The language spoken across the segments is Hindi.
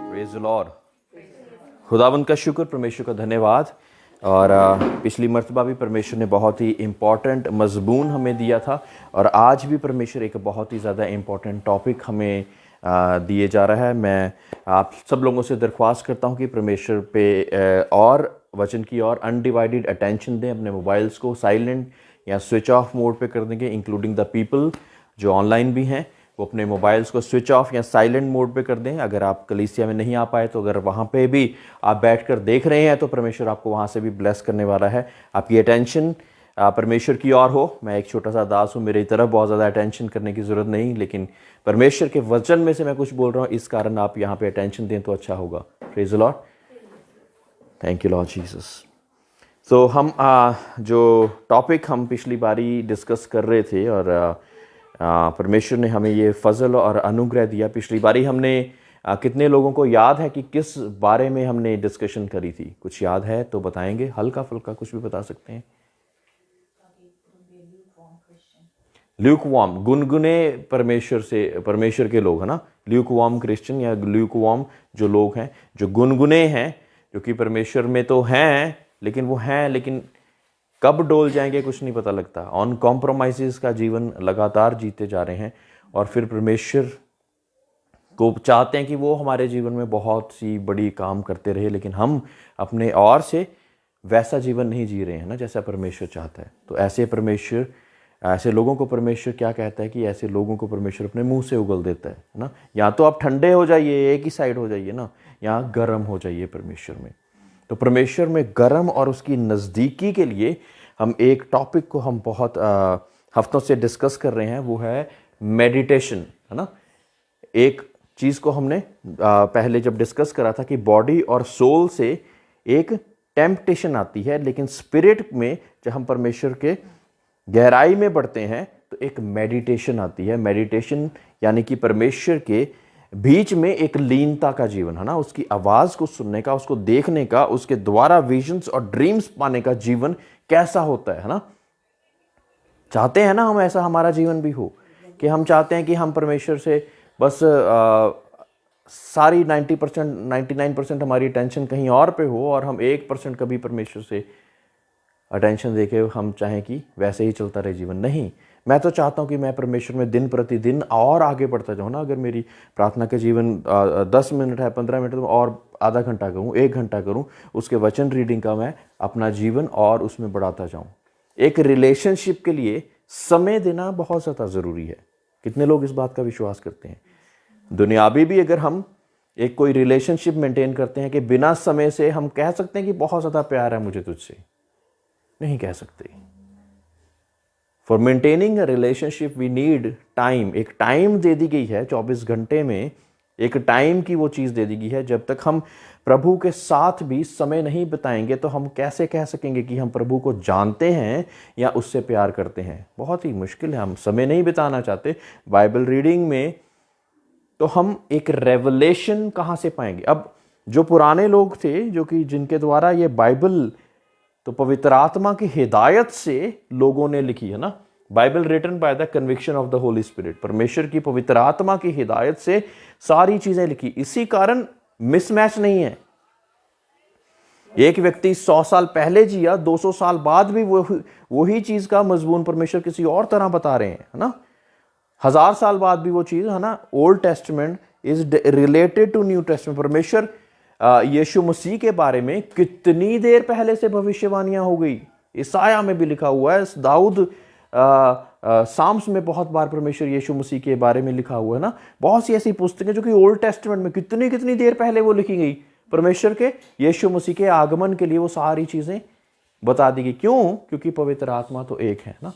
Praise the Lord. खुदावंद का शुक्र, परमेश्वर का धन्यवाद। और पिछली मर्तबा भी परमेश्वर ने बहुत ही इम्पॉर्टेंट मज़मून हमें दिया था, और आज भी परमेश्वर एक बहुत ही ज़्यादा इम्पॉर्टेंट टॉपिक हमें दिए जा रहा है। मैं आप सब लोगों से दरख्वास्त करता हूं कि परमेश्वर पे और वचन की और अनडिवाइडेड अटेंशन दें। अपने मोबाइल्स को साइलेंट या स्विच ऑफ मोड पे कर देंगे, इंक्लूडिंग द पीपल जो ऑनलाइन भी हैं, वो अपने मोबाइल्स को स्विच ऑफ या साइलेंट मोड पे कर दें। अगर आप कलीसिया में नहीं आ पाए तो अगर वहाँ पे भी आप बैठकर देख रहे हैं तो परमेश्वर आपको वहाँ से भी ब्लेस करने वाला है। आपकी अटेंशन परमेश्वर की ओर हो। मैं एक छोटा सा दास हूँ, मेरी तरफ बहुत ज़्यादा अटेंशन करने की ज़रूरत नहीं, लेकिन परमेश्वर के वचन में से मैं कुछ बोल रहा हूँ, इस कारण आप यहाँ पे अटेंशन दें तो अच्छा होगा। Praise the Lord. Thank you Lord Jesus. तो हम जो टॉपिक हम पिछली बारी डिस्कस कर रहे थे, और परमेश्वर ने हमें ये फजल और अनुग्रह दिया। पिछली बारी हमने कितने लोगों को याद है कि किस बारे में हमने डिस्कशन करी थी? कुछ याद है तो बताएंगे, हल्का फुल्का कुछ भी बता सकते हैं। ल्यूकवार्म, गुनगुने परमेश्वर से, परमेश्वर के लोग है ना, ल्यूकवार्म क्रिश्चियन या ल्यूकवार्म जो लोग हैं, जो गुनगुने हैं, जो कि परमेश्वर में तो हैं लेकिन कब डोल जाएंगे कुछ नहीं पता लगता। ऑन कॉम्प्रोमाइजेस का जीवन लगातार जीते जा रहे हैं, और फिर परमेश्वर को चाहते हैं कि वो हमारे जीवन में बहुत सी बड़ी काम करते रहे, लेकिन हम अपने और से वैसा जीवन नहीं जी रहे हैं ना जैसा परमेश्वर चाहता है। तो ऐसे लोगों को परमेश्वर क्या कहता है कि ऐसे लोगों को परमेश्वर अपने मुंह से उगल देता है ना। या तो आप ठंडे हो जाइए, एक ही साइड हो जाइए ना, या गर्म हो जाइए परमेश्वर में। तो परमेश्वर में गर्म और उसकी नज़दीकी के लिए हम एक टॉपिक को हम बहुत हफ्तों से डिस्कस कर रहे हैं, वो है मेडिटेशन, है ना। एक चीज़ को हमने पहले जब डिस्कस करा था कि बॉडी और सोल से एक टेम्पटेशन आती है, लेकिन स्पिरिट में जब हम परमेश्वर के गहराई में बढ़ते हैं तो एक मेडिटेशन आती है। मेडिटेशन यानी कि परमेश्वर के बीच में एक लीनता का जीवन, है ना, उसकी आवाज़ को सुनने का, उसको देखने का, उसके द्वारा विजन्स और ड्रीम्स पाने का जीवन कैसा होता है ना। चाहते हैं ना हम ऐसा हमारा जीवन भी हो, कि हम चाहते हैं कि हम परमेश्वर से बस सारी 90% 99% हमारी अटेंशन कहीं और पे हो, और हम 1% कभी परमेश्वर से अटेंशन देके हम चाहें कि वैसे ही चलता रहे जीवन। नहीं, मैं तो चाहता हूं कि मैं परमेश्वर में दिन प्रतिदिन और आगे बढ़ता जाऊं ना। अगर मेरी प्रार्थना के जीवन 10 मिनट है, 15 मिनट, तो और आधा घंटा करूं, 1 घंटा करूं, उसके वचन रीडिंग का मैं अपना जीवन और उसमें बढ़ाता जाऊं। एक रिलेशनशिप के लिए समय देना बहुत ज़्यादा ज़रूरी है। कितने लोग इस बात का विश्वास करते हैं? दुनियावी भी अगर हम एक कोई रिलेशनशिप मेंटेन करते हैं कि बिना समय से हम कह सकते हैं कि बहुत ज़्यादा प्यार है मुझे तुझसे, नहीं कह सकते। For maintaining a relationship we need time. एक टाइम दे दी गई है, 24 घंटे में एक टाइम की वो चीज़ दे दी गई है। जब तक हम प्रभु के साथ भी समय नहीं बिताएंगे तो हम कैसे कह सकेंगे कि हम प्रभु को जानते हैं या उससे प्यार करते हैं? बहुत ही मुश्किल है। हम समय नहीं बिताना चाहते बाइबल रीडिंग में, तो हम एक रेवलेशन कहाँ से पाएंगे? अब जो पुराने लोग थे, जो कि जिनके द्वारा ये बाइबल तो पवित्र आत्मा की हिदायत से लोगों ने लिखी है ना। Bible written by the conviction of the Holy Spirit, परमेश्वर की पवित्र आत्मा की हिदायत से सारी चीजें लिखी। इसी कारण मिसमैच नहीं है। एक व्यक्ति 100 साल पहले जिया, 200 साल बाद भी वही चीज का मजमून परमेश्वर किसी और तरह बता रहे हैं, है ना। 1000 साल बाद भी वो चीज, है ना। Old Testament is related to New Testament. परमेश्वर यीशु मसीह के बारे में कितनी देर पहले से भविष्यवाणियां हो गई। ईसाया में भी लिखा हुआ है, दाऊद साम्स में बहुत बार परमेश्वर यीशु मसीह के बारे में लिखा हुआ है ना। बहुत सी ऐसी पुस्तकें जो कि ओल्ड टेस्टमेंट में कितनी देर पहले वो लिखी गई, परमेश्वर के यीशु मसीह के आगमन के लिए वो सारी चीजें बता दी गई। क्यों? क्योंकि पवित्र आत्मा तो एक है ना।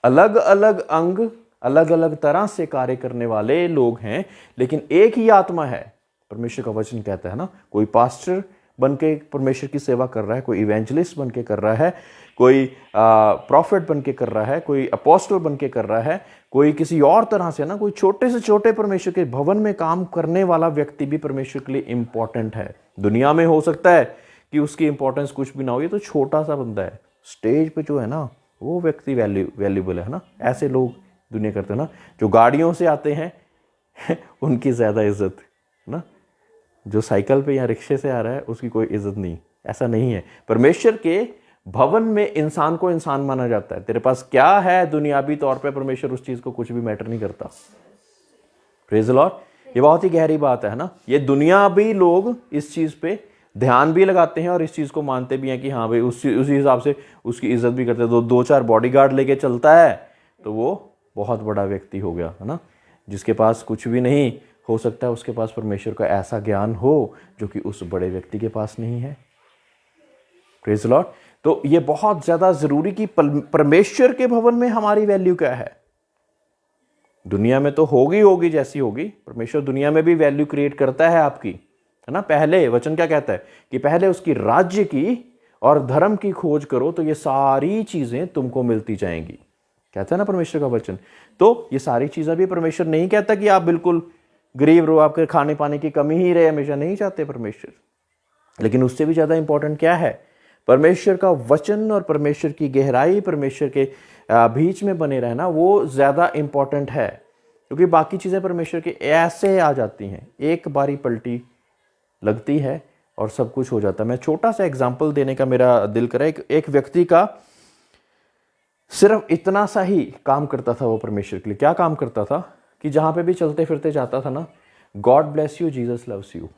अलग अलग अंग अलग अलग तरह से कार्य करने वाले लोग हैं, लेकिन एक ही आत्मा है। परमेश्वर का वचन कहता है ना, कोई पास्टर बन के परमेश्वर की सेवा कर रहा है, कोई इवेंजलिस्ट बन के कर रहा है, कोई प्रॉफिट बन के कर रहा है, कोई अपोस्टल बन के कर रहा है, कोई किसी और तरह से ना, कोई छोटे से छोटे परमेश्वर के भवन में काम करने वाला व्यक्ति भी परमेश्वर के लिए इंपॉर्टेंट है। दुनिया में हो सकता है कि उसकी इंपॉर्टेंस कुछ भी ना हो, ये तो छोटा सा बंदा है, स्टेज पे जो है ना वो व्यक्ति वैल्यूबल है ना। ऐसे लोग दुनिया करते हैं ना, जो गाड़ियों से आते हैं उनकी ज़्यादा इज्जत ना, जो साइकिल पे या रिक्शे से आ रहा है उसकी कोई इज्जत नहीं। ऐसा नहीं है। परमेश्वर के भवन में इंसान को इंसान माना जाता है। तेरे पास क्या है दुनियावी तौर पे, परमेश्वर उस चीज़ को कुछ भी मैटर नहीं करता। Praise the Lord. ये बहुत ही गहरी बात है ना। ये दुनियावी लोग इस चीज़ पे ध्यान भी लगाते हैं और इस चीज़ को मानते भी हैं कि हाँ भाई उसी हिसाब से उसकी इज्जत भी करते हैं। दो चार बॉडीगार्ड लेके चलता है तो वो बहुत बड़ा व्यक्ति हो गया, है ना। जिसके पास कुछ भी नहीं, हो सकता है उसके पास परमेश्वर का ऐसा ज्ञान हो जो कि उस बड़े व्यक्ति के पास नहीं है। Praise the Lord. तो ये बहुत ज़्यादा ज़रूरी कि परमेश्वर के भवन में हमारी वैल्यू क्या है। दुनिया में तो होगी जैसी होगी, परमेश्वर दुनिया में भी वैल्यू क्रिएट करता है आपकी, है ना। पहले वचन क्या कहता है कि पहले उसकी राज्य की और धर्म की खोज करो तो ये सारी चीजें तुमको मिलती जाएंगी, कहता है ना परमेश्वर का वचन। तो ये सारी चीजें भी परमेश्वर नहीं कहता कि आप बिल्कुल गरीब रहो, आपके खाने पाने की कमी ही रहे, हमेशा नहीं चाहते परमेश्वर। लेकिन उससे भी ज्यादा इंपॉर्टेंट क्या है, परमेश्वर का वचन और परमेश्वर की गहराई, परमेश्वर के बीच में बने रहना, वो ज्यादा इंपॉर्टेंट है। क्योंकि बाकी चीजें परमेश्वर के ऐसे आ जाती हैं, एक बारी पलटी लगती है और सब कुछ हो जाता है। मैं छोटा सा एग्जाम्पल देने का मेरा दिल करा। एक व्यक्ति का सिर्फ इतना सा ही काम करता था वो परमेश्वर के लिए। क्या काम करता था कि जहां पे भी चलते फिरते जाता था ना, God bless you, Jesus loves you,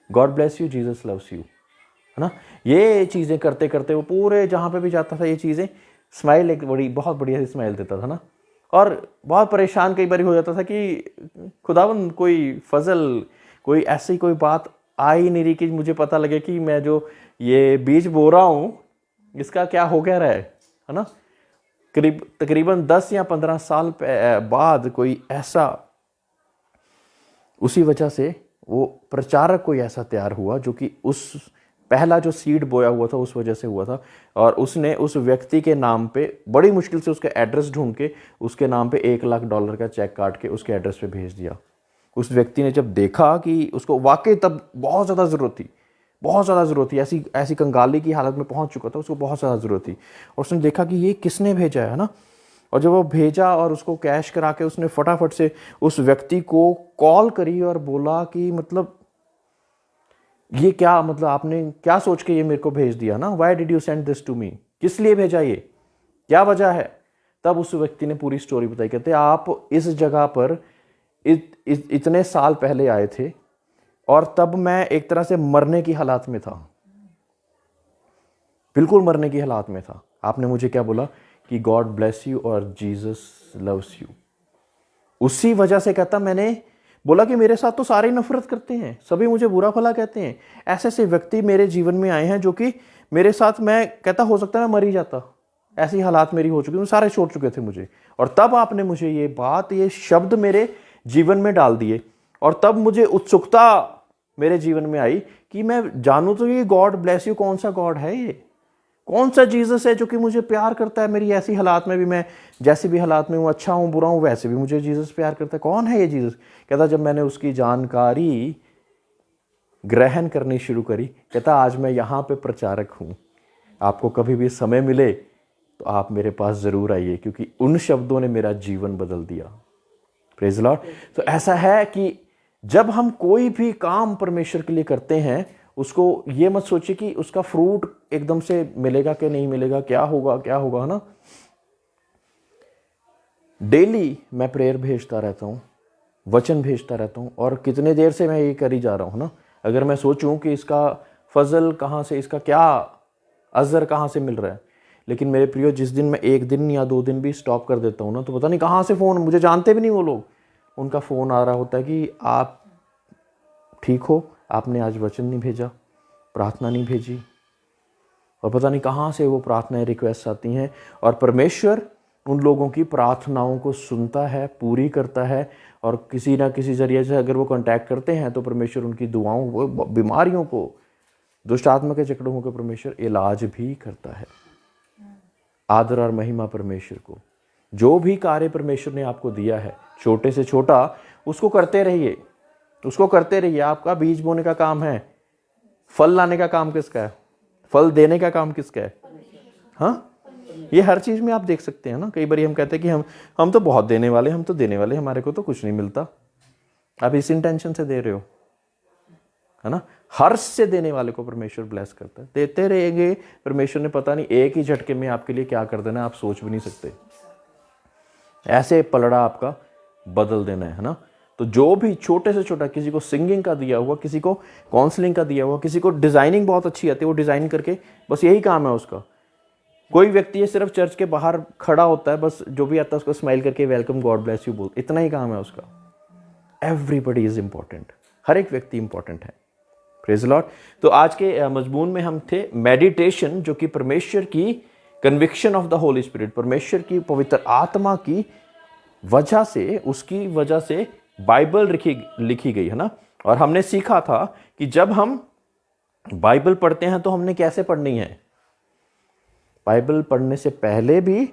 God bless you, Jesus loves you, है ना। ये चीजें करते करते वो पूरे जहां पे भी जाता था ये चीजें, स्माइल एक बहुत बढ़िया सी स्माइल देता था ना। और बहुत परेशान कई बार हो जाता था कि खुदावन कोई फजल, कोई ऐसी कोई बात आ ही नहीं रही कि मुझे पता लगे कि मैं जो ये बीज बो रहा हूं इसका क्या हो क्या रहा है ना। तकरीबन 10 या 15 साल बाद कोई ऐसा, उसी वजह से वो प्रचारक कोई ऐसा तैयार हुआ जो कि उस पहला जो सीड बोया हुआ था उस वजह से हुआ था। और उसने उस व्यक्ति के नाम पे बड़ी मुश्किल से उसका एड्रेस ढूंढ के उसके नाम पे $1 लाख का चेक काट के उसके एड्रेस पे भेज दिया। उस व्यक्ति ने जब देखा कि उसको वाकई तब बहुत ज़्यादा ज़रूरत थी, बहुत ज़्यादा ज़रूरत थी, ऐसी कंगाली की हालत में पहुंच चुका था, उसको बहुत ज़्यादा ज़रूरत थी। और उसने देखा कि ये किसने भेजा है ना। और जब वो भेजा और उसको कैश करा के उसने फटाफट से उस व्यक्ति को कॉल करी और बोला कि मतलब ये क्या, मतलब आपने क्या सोच के ये मेरे को भेज दिया ना, why did you send this to me, किस लिए भेजा, ये क्या वजह है। तब उस व्यक्ति ने पूरी स्टोरी बताई। कहते आप इस जगह पर इतने साल पहले आए थे और तब मैं एक तरह से मरने की हालात में था, बिल्कुल मरने की हालात में था। आपने मुझे क्या बोला कि गॉड ब्लेस यू और जीसस लव्स यू। उसी वजह से कहता मैंने बोला कि मेरे साथ तो सारे नफरत करते हैं, सभी मुझे बुरा भला कहते हैं। ऐसे ऐसे व्यक्ति मेरे जीवन में आए हैं जो कि मेरे साथ, मैं कहता हो सकता है मैं मर ही जाता, ऐसी हालात मेरी हो चुकी, सारे छोड़ चुके थे मुझे। और तब आपने मुझे ये बात, ये शब्द मेरे जीवन में डाल दिए और तब मुझे उत्सुकता मेरे जीवन में आई कि मैं जानूं तो ये गॉड ब्लेस यू कौन सा गॉड है, ये कौन सा जीसस है जो कि मुझे प्यार करता है मेरी ऐसी हालात में भी, मैं जैसे भी हालात में हूँ, अच्छा हूँ बुरा हूँ, वैसे भी मुझे जीसस प्यार करता है। कौन है ये जीसस। कहता जब मैंने उसकी जानकारी ग्रहण करनी शुरू करी, कहता आज मैं यहाँ पे प्रचारक हूँ, आपको कभी भी समय मिले तो आप मेरे पास ज़रूर आइए, क्योंकि उन शब्दों ने मेरा जीवन बदल दिया। Praise the Lord. तो ऐसा है कि जब हम कोई भी काम परमेश्वर के लिए करते हैं, उसको ये मत सोचिए कि उसका फ्रूट एकदम से मिलेगा कि नहीं मिलेगा, क्या होगा, है ना। डेली मैं प्रेयर भेजता रहता हूँ, वचन भेजता रहता हूँ, और कितने देर से मैं ये कर ही जा रहा हूँ ना। अगर मैं सोचूं कि इसका फजल कहाँ से, इसका क्या अजर कहाँ से मिल रहा है, लेकिन मेरे प्रियो जिस दिन मैं 1 दिन या 2 दिन भी स्टॉप कर देता हूँ ना, तो पता नहीं कहाँ से फ़ोन, मुझे जानते भी नहीं वो लोग, उनका फ़ोन आ रहा होता है कि आप ठीक हो, आपने आज वचन नहीं भेजा, प्रार्थना नहीं भेजी, और पता नहीं कहाँ से वो प्रार्थनाएं, रिक्वेस्ट आती हैं। और परमेश्वर उन लोगों की प्रार्थनाओं को सुनता है, पूरी करता है, और किसी ना किसी जरिए से अगर वो कांटेक्ट करते हैं तो परमेश्वर उनकी दुआओं को, बीमारियों को, दुष्ट आत्मा के चक्रों को परमेश्वर इलाज भी करता है। आदर और महिमा परमेश्वर को। जो भी कार्य परमेश्वर ने आपको दिया है, छोटे से छोटा, उसको करते रहिए, उसको करते रहिए। आपका बीज बोने का काम है, फल लाने का काम किसका है, फल देने का काम किसका है। हाँ, ये हर चीज में आप देख सकते हैं ना। कई बार हम कहते हैं कि हम तो बहुत देने वाले, हम तो देने वाले, हमारे को तो कुछ नहीं मिलता। आप इस इंटेंशन से दे रहे हो, है ना। हर्ष से देने वाले को परमेश्वर ब्लेस करता है। देते रहेंगे, परमेश्वर ने पता नहीं एक ही झटके में आपके लिए क्या कर देना, आप सोच भी नहीं सकते। ऐसे पलड़ा आपका बदल देना है ना। तो जो भी छोटे से छोटा, किसी को सिंगिंग का दिया हुआ, किसी को काउंसलिंग का दिया हुआ, किसी को डिजाइनिंग बहुत अच्छी आती है, वो डिजाइन करके बस यही काम है उसका। कोई व्यक्ति है सिर्फ चर्च के बाहर खड़ा होता है, बस जो भी आता है उसको स्माइल करके वेलकम गॉड ब्लेस यू बोल, इतना ही काम है उसका। एवरीबडी इज इंपॉर्टेंट, हर एक व्यक्ति इंपॉर्टेंट है। Praise the Lord. तो आज के मजमून में हम थे मेडिटेशन, जो कि परमेश्वर की conviction of the Holy Spirit, परमेश्वर की पवित्र आत्मा की वजह से, उसकी वजह से बाइबल लिखी गई है ना। और हमने सीखा था कि जब हम बाइबल पढ़ते हैं तो हमने कैसे पढ़नी है, बाइबल पढ़ने से पहले भी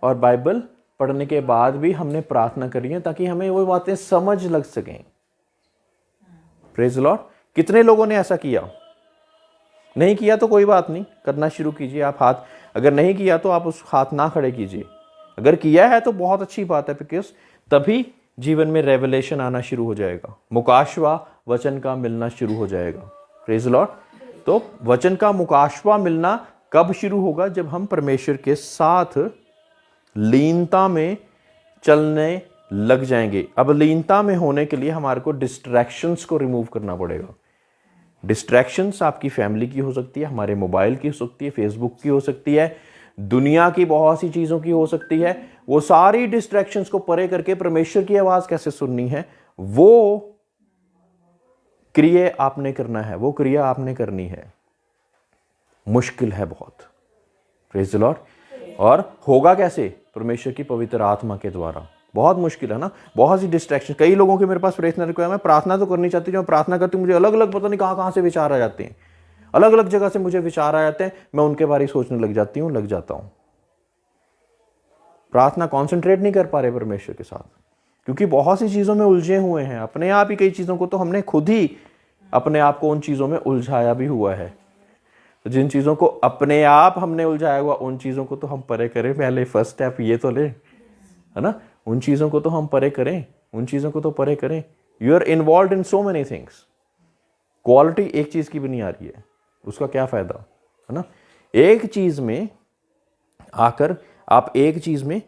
और बाइबल पढ़ने के बाद भी हमने प्रार्थना करी है, ताकि हमें वो बातें समझ लग सकें। Praise the Lord. कितने लोगों ने ऐसा किया? नहीं किया तो कोई बात नहीं, करना शुरू कीजिए आप हाथ। अगर नहीं किया तो आप उस हाथ ना खड़े कीजिए। अगर किया है तो बहुत अच्छी बात है, बिकॉज तभी जीवन में रेवलेशन आना शुरू हो जाएगा, मुकाशवा वचन का मिलना शुरू हो जाएगा। Praise the Lord. तो वचन का मुकाशवा मिलना कब शुरू होगा? जब हम परमेश्वर के साथ लीनता में चलने लग जाएंगे। अब लीनता में होने के लिए हमारे को डिस्ट्रैक्शंस को रिमूव करना पड़ेगा। डिस्ट्रैक्शंस आपकी फैमिली की हो सकती है, हमारे मोबाइल की हो सकती है, फेसबुक की हो सकती है, दुनिया की बहुत सी चीजों की हो सकती है। वो सारी डिस्ट्रैक्शंस को परे करके परमेश्वर की आवाज कैसे सुननी है, वो क्रिया आपने करना है, वो क्रिया आपने करनी है। मुश्किल है बहुत। Praise the Lord. और होगा कैसे? परमेश्वर की पवित्र आत्मा के द्वारा। बहुत मुश्किल है ना, बहुत सी डिस्ट्रैक्शन। कई लोगों के मेरे पास प्रार्थना रिक्वेस्ट, मैं प्रार्थना तो करनी चाहती हूँ, जब प्रार्थना करती हूँ मुझे अलग अलग पता नहीं कहाँ से विचार आ जाते हैं, अलग अलग जगह से मुझे विचार आ जाते हैं, मैं उनके बारे में सोचने लग जाता हूँ। प्रार्थना कॉन्सेंट्रेट नहीं कर पा रहे परमेश्वर के साथ, क्योंकि बहुत सी चीजों में उलझे हुए हैं। अपने आप ही कई चीजों को तो हमने खुद ही अपने आप को उन चीजों में उलझाया भी हुआ है। तो जिन चीजों को अपने आप हमने उलझाया हुआ, उन चीजों को तो हम परे करें। पहले फर्स्ट स्टेप ये तो ले, है ना। उन चीजों को तो हम परे करें, उन चीजों को तो परे करें। You are involve in so many things. Quality एक चीज की भी नहीं आ रही है, उसका क्या फायदा, है ना। एक चीज में आकर आप एक चीज में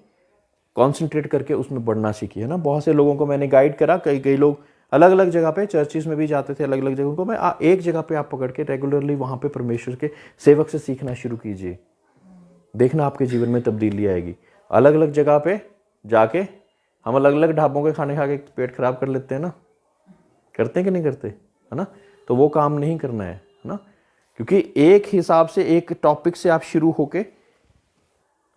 कॉन्सेंट्रेट करके उसमें बढ़ना सीखिए, है ना। बहुत से लोगों को मैंने गाइड करा, कई लोग अलग अलग जगह पे चर्चिस में भी जाते थे, अलग अलग जगहों को। मैं एक जगह पे आप पकड़ के रेगुलरली वहां पे परमेश्वर के सेवक से सीखना शुरू कीजिए, देखना आपके जीवन में तब्दीली आएगी। अलग अलग जगह पे जाके हम अलग अलग ढाबों के खाने खा के पेट खराब कर लेते हैं ना, करते हैं कि नहीं करते, है ना। तो वो काम नहीं करना है ना, क्योंकि एक हिसाब से, एक टॉपिक से आप शुरू होके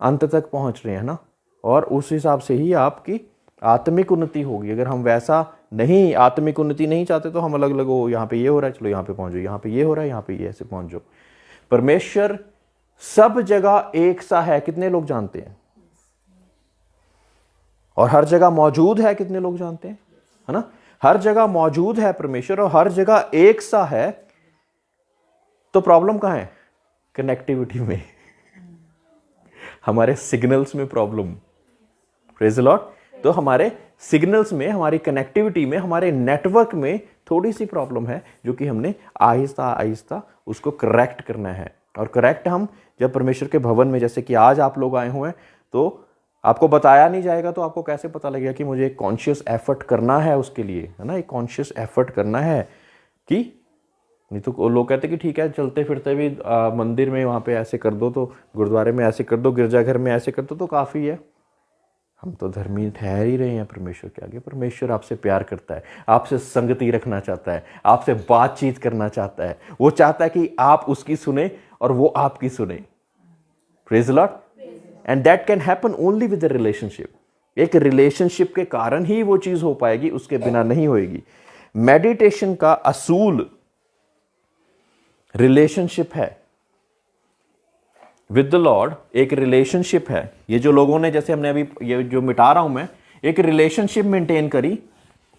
अंत तक पहुंच रहे हैं ना, और उस हिसाब से ही आपकी आत्मिक उन्नति होगी। अगर हम वैसा नहीं, आत्मिक उन्नति नहीं चाहते, तो हम अलग अलग हो, यहाँ पे ये हो रहा है चलो यहाँ पे पहुंच जाओ, यहाँ पे ये हो रहा है यहाँ पे ये, ऐसे पहुंच जाओ। परमेश्वर सब जगह एक सा है, कितने लोग जानते हैं? और हर जगह मौजूद है, कितने लोग जानते हैं, है ना। हर जगह मौजूद है परमेश्वर, और हर जगह एक सा है। तो प्रॉब्लम कहाँ है? कनेक्टिविटी में, हमारे सिग्नल्स में प्रॉब्लम। Praise the Lord. तो हमारे सिग्नल्स में, हमारी कनेक्टिविटी में, हमारे नेटवर्क में थोड़ी सी प्रॉब्लम है, जो कि हमने आहिस्ता आहिस्ता उसको करेक्ट करना है। और करेक्ट हम जब परमेश्वर के भवन में, जैसे कि आज आप लोग आए हुए हैं, तो आपको बताया नहीं जाएगा तो आपको कैसे पता लगेगा कि मुझे एक कॉन्शियस एफर्ट करना है उसके लिए, है ना। एक कॉन्शियस एफर्ट करना है कि नहीं तो लोग कहते कि ठीक है चलते फिरते भी मंदिर में वहाँ पे ऐसे कर दो, तो गुरुद्वारे में ऐसे कर दो, गिरजाघर में ऐसे कर दो, तो काफ़ी है। हम तो धर्मी ठहर ही रहे हैं परमेश्वर के आगे। परमेश्वर आपसे प्यार करता है, आपसे संगति रखना चाहता है, आपसे बातचीत करना चाहता है। वो चाहता है कि आप उसकी सुने और वो आपकी सुने। Praise the Lord. And that can happen only with the relationship. एक रिलेशनशिप के कारण ही वो चीज हो पाएगी, उसके बिना नहीं होएगी। मेडिटेशन का असूल रिलेशनशिप है विद द लॉर्ड, एक रिलेशनशिप है। ये जो लोगों ने, जैसे हमने अभी ये जो मिटा रहा हूं मैं, एक रिलेशनशिप मेंटेन करी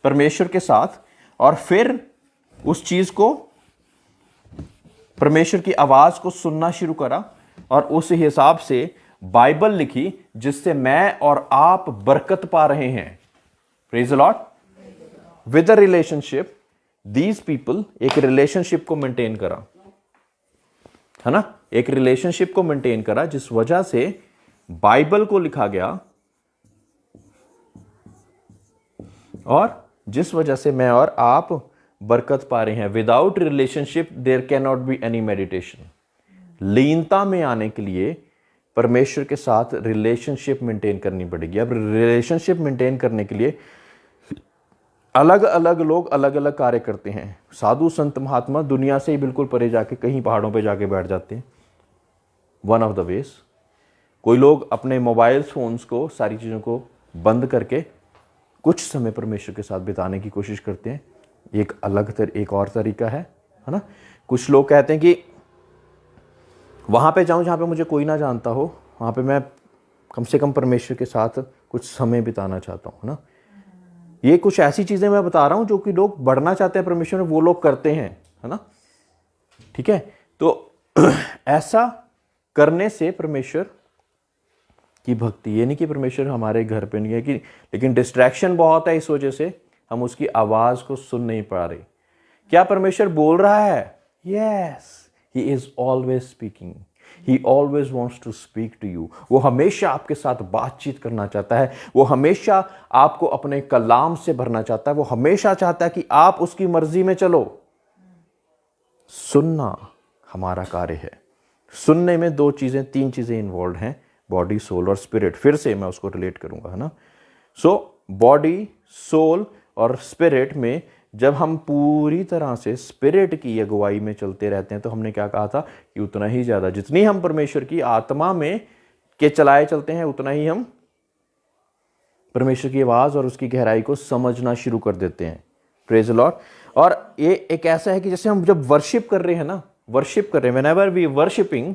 परमेश्वर के साथ, और फिर उस चीज को, परमेश्वर की आवाज को सुनना शुरू करा, और उस हिसाब से बाइबल लिखी, जिससे मैं और आप बरकत पा रहे हैं। Praise the Lord. With a relationship these people एक रिलेशनशिप को मेंटेन करा, है ना, एक रिलेशनशिप को मेंटेन करा, जिस वजह से बाइबल को लिखा गया और जिस वजह से मैं और आप बरकत पा रहे हैं। Without relationship there can not be any meditation. लीनता में आने के लिए परमेश्वर के साथ रिलेशनशिप मेंटेन करनी पड़ेगी। अब रिलेशनशिप मेंटेन करने के लिए अलग अलग लोग अलग अलग कार्य करते हैं। साधु संत महात्मा दुनिया से ही बिल्कुल परे जाके कहीं पहाड़ों पे जाके बैठ जाते हैं, वन ऑफ द वेज। कोई लोग अपने मोबाइल फोन्स को, सारी चीज़ों को बंद करके कुछ समय परमेश्वर के साथ बिताने की कोशिश करते हैं। एक और तरीका है ना। कुछ लोग कहते हैं कि वहाँ पे जाऊँ जहाँ पे मुझे कोई ना जानता हो, वहाँ पे मैं कम से कम परमेश्वर के साथ कुछ समय बिताना चाहता हूँ, है ना। ये कुछ ऐसी चीज़ें मैं बता रहा हूँ जो कि लोग बढ़ना चाहते हैं परमेश्वर में, वो लोग करते हैं, है ना। ठीक है, तो ऐसा करने से परमेश्वर की भक्ति, ये नहीं कि परमेश्वर हमारे घर पे नहीं है कि, लेकिन डिस्ट्रैक्शन बहुत है, इस वजह से हम उसकी आवाज़ को सुन नहीं पा रहे। क्या परमेश्वर बोल रहा है? Yes, he is always speaking, he always wants to speak to you. वो हमेशा आपके साथ बातचीत करना चाहता है, वो हमेशा आपको अपने कलाम से भरना चाहता है, वो हमेशा चाहता है कि आप उसकी मर्जी में चलो। सुनना हमारा कार्य है। सुनने में तीन चीजें इन्वॉल्व हैं, बॉडी, सोल और स्पिरिट। फिर से मैं उसको रिलेट करूंगा, है ना। सो बॉडी, सोल और स्पिरिट में जब हम पूरी तरह से स्पिरिट की अगुवाई में चलते रहते हैं, तो हमने क्या कहा था कि उतना ही ज्यादा, जितनी हम परमेश्वर की आत्मा में के चलाए चलते हैं, उतना ही हम परमेश्वर की आवाज और उसकी गहराई को समझना शुरू कर देते हैं। Praise the Lord. और ये एक ऐसा है कि जैसे हम जब वर्शिप कर रहे हैं ना, वर्शिप कर रहे हैं, व्हेनेवर वी वर्शिपिंग,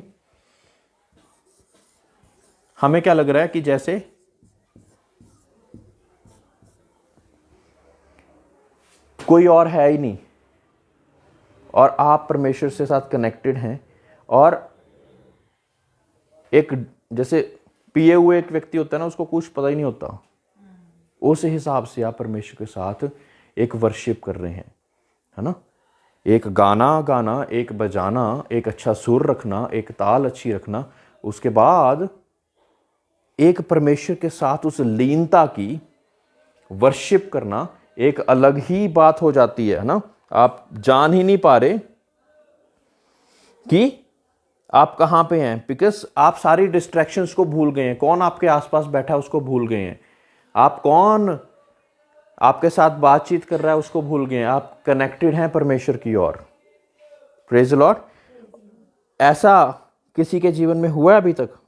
हमें क्या लग रहा है कि जैसे कोई और है ही नहीं और आप परमेश्वर से साथ कनेक्टेड हैं। और एक जैसे पिए हुए एक व्यक्ति होता है ना, उसको कुछ पता ही नहीं होता, उस हिसाब से आप परमेश्वर के साथ एक वर्शिप कर रहे हैं, है ना। एक गाना गाना, एक बजाना, एक अच्छा सुर रखना, एक ताल अच्छी रखना, उसके बाद एक परमेश्वर के साथ उस लीनता की वर्शिप करना एक अलग ही बात हो जाती है ना। आप जान ही नहीं पा रहे कि आप कहां पे हैं, बिकॉज आप सारी डिस्ट्रैक्शंस को भूल गए हैं। कौन आपके आसपास बैठा है उसको भूल गए हैं। आप कौन आपके साथ बातचीत कर रहा है उसको भूल गए हैं। आप कनेक्टेड हैं परमेश्वर की ओर। Praise the Lord. ऐसा किसी के जीवन में हुआ है अभी तक?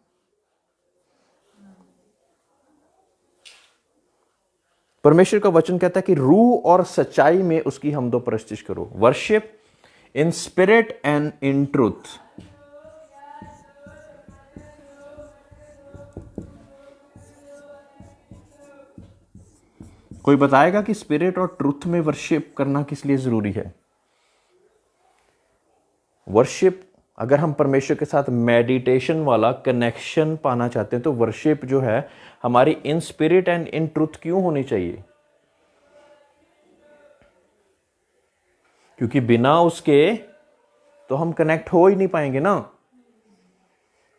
परमेश्वर का वचन कहता है कि रूह और सच्चाई में उसकी हमदो परस्तिश करो। Worship in spirit and in truth. कोई बताएगा कि स्पिरिट और ट्रूथ में वर्शिप करना किस लिए जरूरी है? वर्शिप, अगर हम परमेश्वर के साथ मेडिटेशन वाला कनेक्शन पाना चाहते हैं, तो वर्शिप जो है हमारी in spirit and in truth क्यों होनी चाहिए? क्योंकि बिना उसके तो हम कनेक्ट हो ही नहीं पाएंगे ना।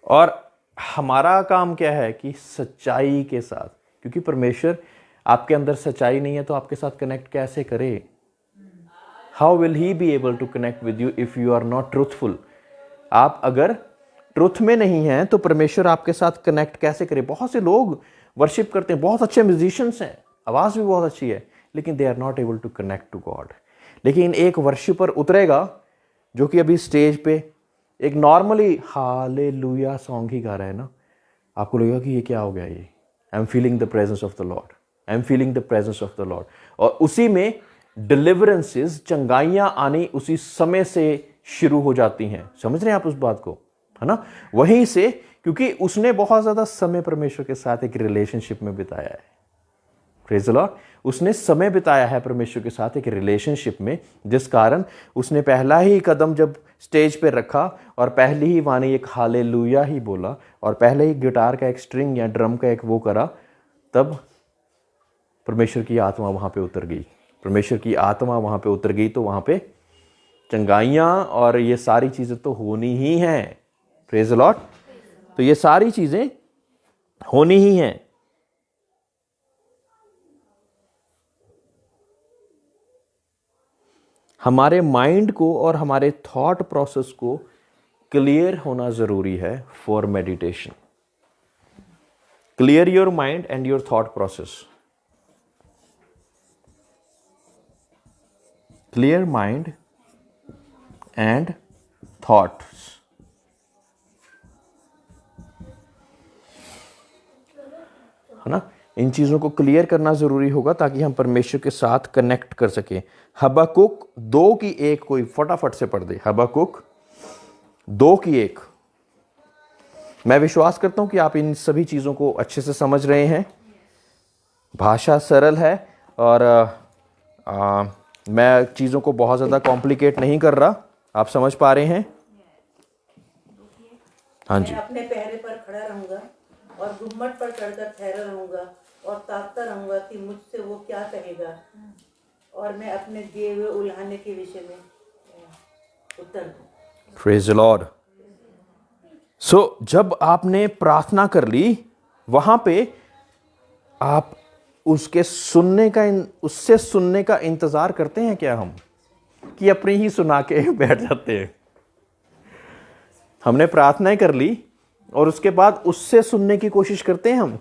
और हमारा काम क्या है कि सच्चाई के साथ, क्योंकि परमेश्वर, आपके अंदर सच्चाई नहीं है तो आपके साथ कनेक्ट कैसे करे? How will he be able to connect with you if you are not truthful? आप अगर ट्रुथ में नहीं हैं तो परमेश्वर आपके साथ कनेक्ट कैसे करे? बहुत से लोग वर्शिप करते हैं, बहुत अच्छे म्यूजिशियंस हैं, आवाज भी बहुत अच्छी है, लेकिन they are not able to connect to God. लेकिन एक वर्शिपर उतरेगा जो कि अभी स्टेज पे एक नॉर्मली हालेलुया सॉन्ग ही गा रहा है ना, आपको लगेगा कि ये क्या हो गया, ये I am feeling the presence of the Lord, I am feeling the presence of the Lord. और उसी में डिलीवरेंसेस, चंगाइयां आनी उसी समय से शुरू हो जाती हैं। समझ रहे हैं आप उस बात को, है ना? वहीं से, क्योंकि उसने बहुत ज्यादा समय परमेश्वर के साथ एक रिलेशनशिप में बिताया है। Praise the Lord. उसने समय बिताया है परमेश्वर के साथ एक रिलेशनशिप में, जिस कारण उसने पहला ही कदम जब स्टेज पे रखा और पहली ही वाणी एक हालेलुया ही बोला और पहले ही गिटार का एक स्ट्रिंग या ड्रम का एक वो करा, तब परमेश्वर की आत्मा वहां पे उतर गई। परमेश्वर की आत्मा वहाँ पे उतर गई तो वहाँ पे चंगाइयाँ और ये सारी चीज़ें तो होनी ही हैं। Praise the Lord. तो ये सारी चीज़ें होनी ही हैं। हमारे माइंड को और हमारे थॉट प्रोसेस को क्लियर होना ज़रूरी है for meditation. Clear your mind and your thought process. Clear mind and thoughts. है ना, इन चीज़ों को क्लियर करना ज़रूरी होगा ताकि हम परमेश्वर के साथ कनेक्ट कर सकें। हबक्कुक 2:1 कोई फटाफट से पढ़ दे। हबक्कुक 2:1। मैं विश्वास करता हूं कि आप इन सभी चीज़ों को अच्छे से समझ रहे हैं। भाषा सरल है और मैं चीज़ों को बहुत ज़्यादा कॉम्प्लिकेट नहीं कर रहा। आप समझ पा रहे हैं? हाँ जी। मैं अपने पहरे पर खड़ा रहूंगा और गुम्मट पर चढ़कर ठहरा रहूंगा और ताकता रहूंगा कि मुझसे वो क्या कहेगा और मैं अपने दिए हुए उल्हाने के विषय में उत्तर दूं। Praise the Lord. सो जब आपने प्रार्थना कर ली, वहां पे आप उसके उससे सुनने का इंतजार करते हैं क्या हम, कि अपनी ही सुना के बैठ जाते हैं? हमने प्रार्थनाएं कर ली और उसके बाद उससे सुनने की कोशिश करते हैं हम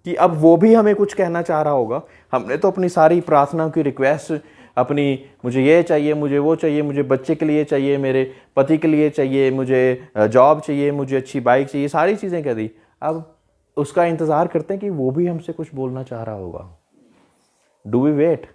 कि अब वो भी हमें कुछ कहना चाह रहा होगा। हमने तो अपनी सारी प्रार्थनाओं की रिक्वेस्ट, अपनी मुझे ये चाहिए, मुझे वो चाहिए, मुझे बच्चे के लिए चाहिए, मेरे पति के लिए चाहिए, मुझे जॉब चाहिए, मुझे अच्छी बाइक चाहिए, सारी चीज़ें कह दी। अब उसका इंतज़ार करते हैं कि वो भी हमसे कुछ बोलना चाह रहा होगा। Do we wait?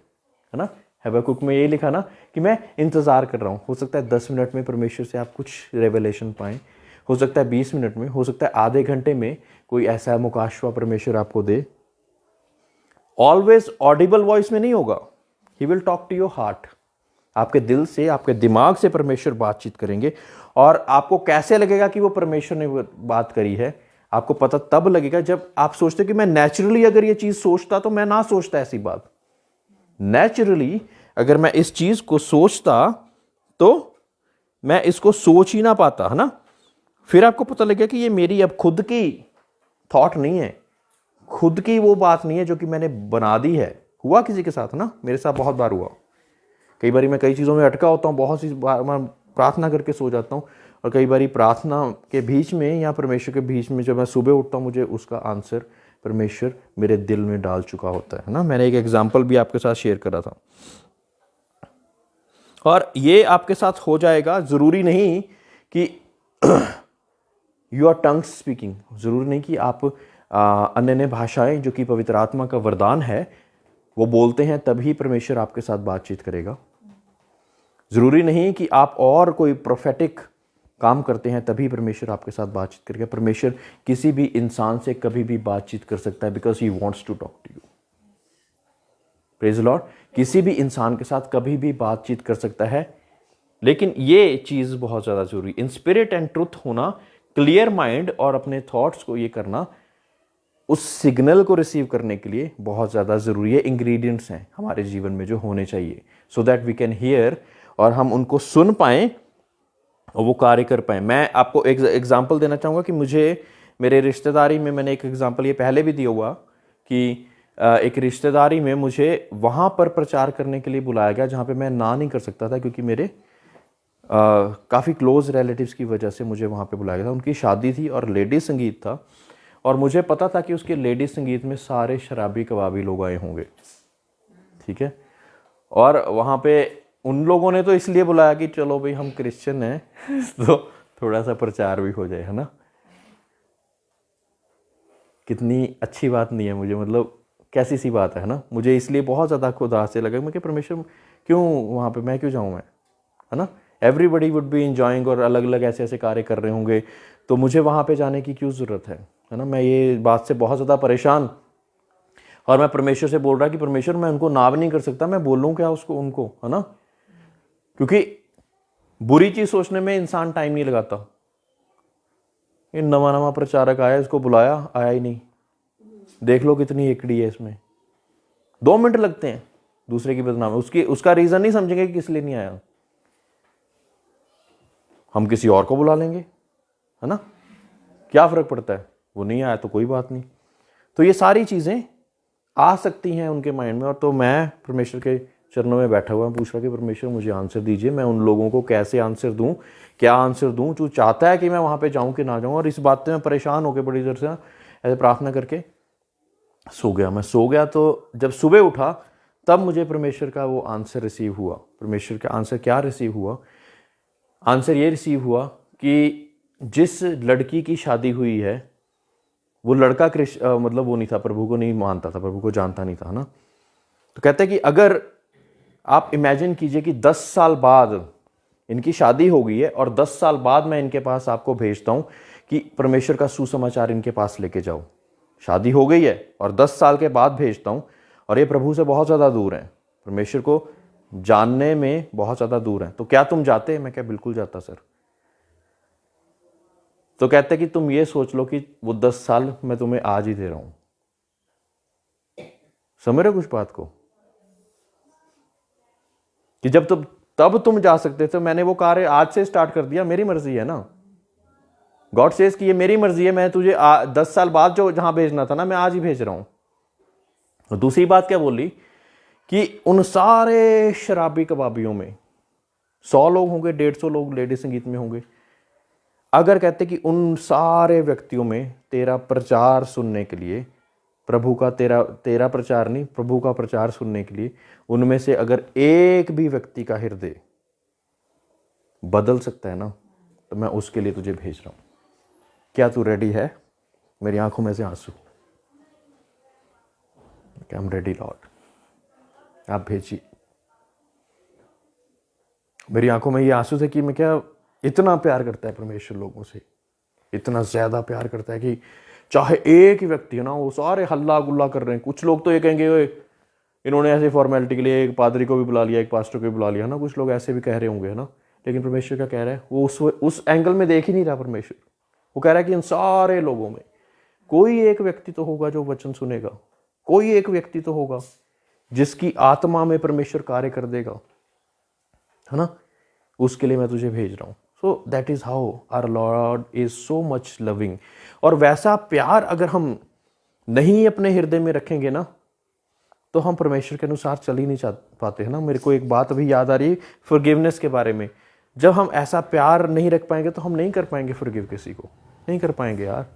है ना, हबक्कुक में ये लिखा ना कि मैं इंतज़ार कर रहा हूँ। हो सकता है 10 मिनट में परमेश्वर से आप कुछ रेवलेशन पाएँ, हो सकता है 20 मिनट में, हो सकता है आधे घंटे में कोई ऐसा मुकाशवा परमेश्वर आपको दे। ऑलवेज ऑडिबल वॉइस में नहीं होगा। He will talk to your heart. आपके दिल से, आपके दिमाग से परमेश्वर बातचीत करेंगे। और आपको कैसे लगेगा कि वो परमेश्वर ने बात करी है? आपको पता तब लगेगा जब आप सोचते कि मैं नेचुरली अगर ये चीज़ सोचता तो मैं ना सोचता ऐसी बात। नेचुरली अगर मैं इस चीज़ को सोचता तो मैं इसको सोच ही ना पाता, है ना। फिर आपको पता लगेगा कि ये मेरी अब खुद की थॉट नहीं है, खुद की वो बात नहीं है जो कि मैंने बना दी है। हुआ किसी के साथ ना, मेरे साथ बहुत बार हुआ। कई बार मैं कई चीज़ों में अटका होता हूँ, बहुत सी बार मैं प्रार्थना करके सो जाता हूँ, और कई बार प्रार्थना के बीच में या परमेश्वर के बीच में जब मैं सुबह उठता हूँ, मुझे उसका आंसर परमेश्वर मेरे दिल में डाल चुका होता है ना। मैंने एक एग्जाम्पल भी आपके साथ शेयर करा था, और ये आपके साथ हो जाएगा। ज़रूरी नहीं कि यू आर टंग स्पीकिंग, ज़रूरी नहीं कि आप अन्य अन्य भाषाएं जो कि पवित्र आत्मा का वरदान है वो बोलते हैं तभी परमेश्वर आपके साथ बातचीत करेगा। ज़रूरी नहीं कि आप और कोई प्रोफेटिक काम करते हैं तभी परमेश्वर आपके साथ बातचीत करेगा। परमेश्वर किसी भी इंसान से कभी भी बातचीत कर सकता है, because he wants to talk to you. Praise the Lord. किसी भी इंसान के साथ कभी भी बातचीत कर सकता है, लेकिन ये चीज़ बहुत ज़्यादा ज़रूरी, इन स्पिरिट एंड ट्रुथ होना, क्लियर माइंड और अपने थॉट्स को ये करना, उस सिग्नल को रिसीव करने के लिए बहुत ज़्यादा ज़रूरी है। इंग्रेडिएंट्स हैं हमारे जीवन में जो होने चाहिए, so that we can hear, और हम उनको सुन पाएँ और वो कार्य कर पाएँ। मैं आपको एक एग्जाम्पल देना चाहूँगा कि मुझे मेरे रिश्तेदारी में, मैंने एक एग्जाम्पल ये पहले भी दिया हुआ कि एक रिश्तेदारी में मुझे वहाँ पर प्रचार करने के लिए बुलाया गया जहाँ पे मैं ना नहीं कर सकता था, क्योंकि मेरे काफ़ी क्लोज रिलेटिव्स की वजह से मुझे वहाँ पे बुलाया गया था। उनकी शादी थी और लेडीज संगीत था, और मुझे पता था कि उसके लेडीज संगीत में सारे शराबी कबाबी लोग आए होंगे, ठीक है। और वहाँ पे उन लोगों ने तो इसलिए बुलाया कि चलो भाई हम क्रिश्चियन हैं तो थोड़ा सा प्रचार भी हो जाए, है ना। कितनी अच्छी बात नहीं है मुझे, मतलब कैसी सी बात है ना। मुझे इसलिए बहुत ज़्यादा खुदा से लगा, मैं कि परमेश्वर क्यों वहाँ पे, मैं क्यों जाऊँ मैं, है ना। एवरीबडी वुड बी इंजॉइंग और अलग अलग ऐसे ऐसे कार्य कर रहे होंगे, तो मुझे वहाँ पे जाने की क्यों ज़रूरत है ना। मैं ये बात से बहुत ज़्यादा परेशान, और मैं परमेश्वर से बोल रहा कि परमेश्वर मैं उनको ना भी नहीं कर सकता, मैं बोलूँ क्या उसको, उनको, है ना। क्योंकि बुरी चीज़ सोचने में इंसान टाइम नहीं लगाता। ये नवा नवा प्रचारक आया, इसको बुलाया, आया ही नहीं, देख लो कितनी एकड़ी है इसमें, 2 मिनट लगते हैं, दूसरे की बदनामी, उसका रीजन नहीं समझेंगे कि किस लिए नहीं आया, हम किसी और को बुला लेंगे, है ना, क्या फर्क पड़ता है, वो नहीं आया तो कोई बात नहीं। तो ये सारी चीजें आ सकती हैं उनके माइंड में। और तो मैं परमेश्वर के चरणों में बैठा हुआ पूछ रहा कि परमेश्वर मुझे आंसर दीजिए, मैं उन लोगों को कैसे आंसर दूं, क्या आंसर दूं, जो चाहता है कि मैं वहां पे जाऊं कि ना जाऊं। और इस बात से मैं परेशान होकर बड़ी देर से ऐसे प्रार्थना करके सो गया। मैं सो गया तो जब सुबह उठा तब मुझे परमेश्वर का वो आंसर रिसीव हुआ। परमेश्वर का आंसर क्या रिसीव हुआ? आंसर ये रिसीव हुआ कि जिस लड़की की शादी हुई है वो लड़का मतलब वो नहीं था, प्रभु को नहीं मानता था, प्रभु को जानता नहीं था ना। तो कहते हैं कि अगर आप इमेजिन कीजिए कि 10 साल बाद इनकी शादी हो गई है और 10 साल बाद मैं इनके पास आपको भेजता हूं कि परमेश्वर का सुसमाचार इनके पास लेके जाओ। शादी हो गई है और 10 साल के बाद भेजता हूं और ये प्रभु से बहुत ज़्यादा दूर हैं, परमेश्वर को जानने में बहुत ज़्यादा दूर हैं। तो क्या तुम जाते? मैं क्या बिल्कुल जाता सर। तो कहते कि तुम ये सोच लो कि वो 10 साल मैं तुम्हें आज ही दे रहा हूं। समझ रहे हो कुछ बात को? कि जब तब तुम जा सकते थे, मैंने वो कार्य आज से स्टार्ट कर दिया, मेरी मर्जी है ना। गॉड सेज कि ये मेरी मर्जी है, मैं तुझे 10 साल बाद जो जहां भेजना था ना, मैं आज ही भेज रहा हूं। और दूसरी बात क्या बोली कि उन सारे शराबी कबाबियों में 100 लोग होंगे, 150 लोग लेडी संगीत में होंगे। अगर कहते कि उन सारे व्यक्तियों में तेरा प्रचार सुनने के लिए, प्रभु का तेरा प्रचार नहीं, प्रभु का प्रचार सुनने के लिए उनमें से अगर एक भी व्यक्ति का हृदय बदल सकता है ना, तो मैं उसके लिए तुझे भेज रहा हूं। क्या तू रेडी है? मेरी आंखों में से आंसू, आई एम रेडी लॉर्ड, आप भेजिए। मेरी आंखों में ये आंसू थे कि मैं क्या इतना प्यार करता है परमेश्वर लोगों से, इतना ज्यादा प्यार करता है कि चाहे एक ही व्यक्ति है ना, वो सारे हल्ला गुल्ला कर रहे हैं। कुछ लोग तो ये कहेंगे ओए इन्होंने ऐसे फॉर्मेलिटी के लिए एक पादरी को भी बुला लिया, एक पास्टर को भी बुला लिया ना, कुछ लोग ऐसे भी कह रहे होंगे, है ना। लेकिन परमेश्वर क्या कह रहा है? वो उस एंगल में देख ही नहीं रहा परमेश्वर। वो कह रहा है कि इन सारे लोगों में कोई एक व्यक्ति तो होगा जो वचन सुनेगा, कोई एक व्यक्ति तो होगा जिसकी आत्मा में परमेश्वर कार्य कर देगा, है ना। उसके लिए मैं तुझे भेज रहा हूं। So that is how our Lord is so much loving. और वैसा प्यार अगर हम नहीं अपने हृदय में रखेंगे ना, तो हम परमेश्वर के अनुसार चल ही नहीं पाते, है ना। मेरे को एक बात अभी याद आ रही है फॉरगिवनेस के बारे में। जब हम ऐसा प्यार नहीं रख पाएंगे तो हम नहीं कर पाएंगे फॉरगिव, किसी को नहीं कर पाएंगे यार।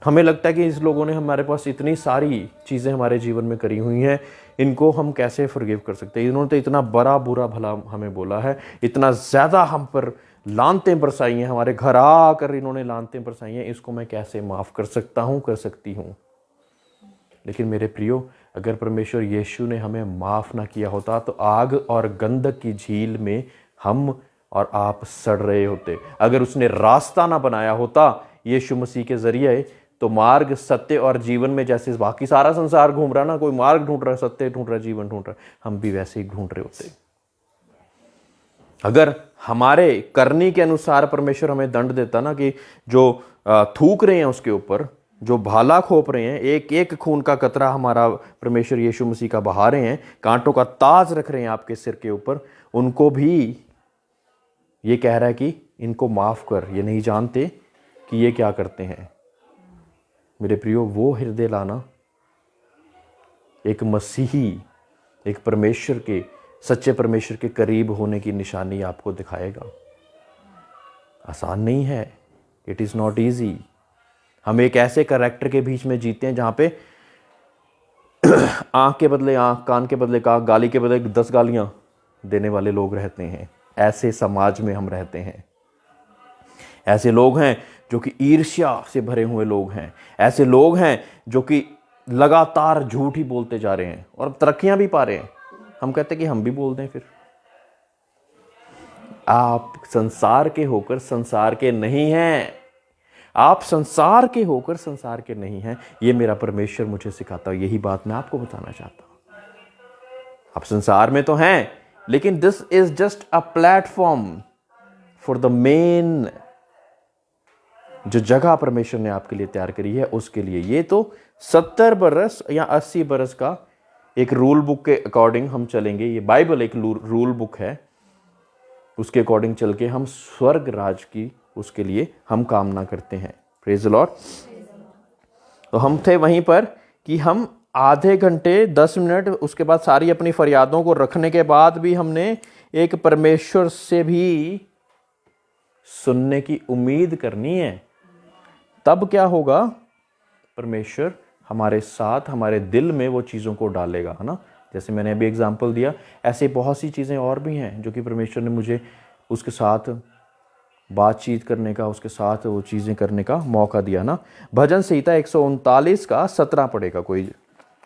हमें लगता है कि इस लोगों ने हमारे पास इतनी सारी चीज़ें हमारे जीवन में करी हुई हैं, इनको हम कैसे फॉरगिव कर सकते हैं। इन्होंने तो इतना बड़ा बुरा भला हमें बोला है, इतना ज़्यादा हम पर लानतें बरसाई हैं, हमारे घर आकर इन्होंने लानतें बरसाई हैं, इसको मैं कैसे माफ़ कर सकता हूँ, कर सकती हूँ। लेकिन मेरे प्रियो, अगर परमेश्वर यीशु ने हमें माफ़ ना किया होता तो आग और गंधक की झील में हम और आप सड़ रहे होते। अगर उसने रास्ता ना बनाया होता यीशु मसीह के जरिए, तो मार्ग, सत्य और जीवन में जैसे बाकी सारा संसार घूम रहा ना, कोई मार्ग ढूंढ रहा, सत्य ढूंढ रहा, जीवन ढूंढ रहा, हम भी वैसे ही ढूंढ रहे होते। अगर हमारे करनी के अनुसार परमेश्वर हमें दंड देता ना, कि जो थूक रहे हैं उसके ऊपर, जो भाला खोप रहे हैं, एक एक खून का कतरा हमारा परमेश्वर यीशु मसीह का बहा रहे हैं, कांटों का ताज रख रहे हैं आपके सिर के ऊपर, उनको भी ये कह रहा है कि इनको माफ कर, ये नहीं जानते कि ये क्या करते हैं। मेरे प्रियो, वो हृदय लाना एक मसीही, एक परमेश्वर के, सच्चे परमेश्वर के करीब होने की निशानी आपको दिखाएगा। आसान नहीं है, इट इज़ नॉट ईजी। हम एक ऐसे कैरेक्टर के बीच में जीते हैं जहाँ पे आँख के बदले आँख, कान के बदले कान, गाली के बदले 10 गालियाँ देने वाले लोग रहते हैं। ऐसे समाज में हम रहते हैं। ऐसे लोग हैं जो कि ईर्ष्या से भरे हुए लोग हैं। ऐसे लोग हैं जो कि लगातार झूठ ही बोलते जा रहे हैं और तरक्कियां भी पा रहे हैं। हम कहते हैं कि हम भी बोल दें। फिर आप संसार के होकर संसार के नहीं हैं। आप संसार के होकर संसार के नहीं हैं। ये मेरा परमेश्वर मुझे सिखाता है। यही बात मैं आपको बताना चाहता हूं। आप संसार में तो हैं, लेकिन this is just a platform for the main, जो जगह परमेश्वर ने आपके लिए तैयार करी है उसके लिए। ये तो 70 बरस या 80 बरस का एक रूल बुक के अकॉर्डिंग हम चलेंगे, ये बाइबल एक रूल बुक है, उसके अकॉर्डिंग चल के हम स्वर्ग राज की उसके लिए हम कामना करते हैं। Praise the Lord. तो हम थे वहीं पर कि हम आधे घंटे 10 मिनट उसके बाद सारी अपनी फरियादों को रखने के बाद भी हमने एक परमेश्वर से भी सुनने की उम्मीद करनी है। तब क्या होगा, परमेश्वर हमारे साथ हमारे दिल में वो चीज़ों को डालेगा, है ना। जैसे मैंने अभी एग्जांपल दिया, ऐसे बहुत सी चीज़ें और भी हैं जो कि परमेश्वर ने मुझे उसके साथ बातचीत करने का, उसके साथ वो चीज़ें करने का मौका दिया ना। भजन संहिता 139 का 17 पढ़ेगा कोई,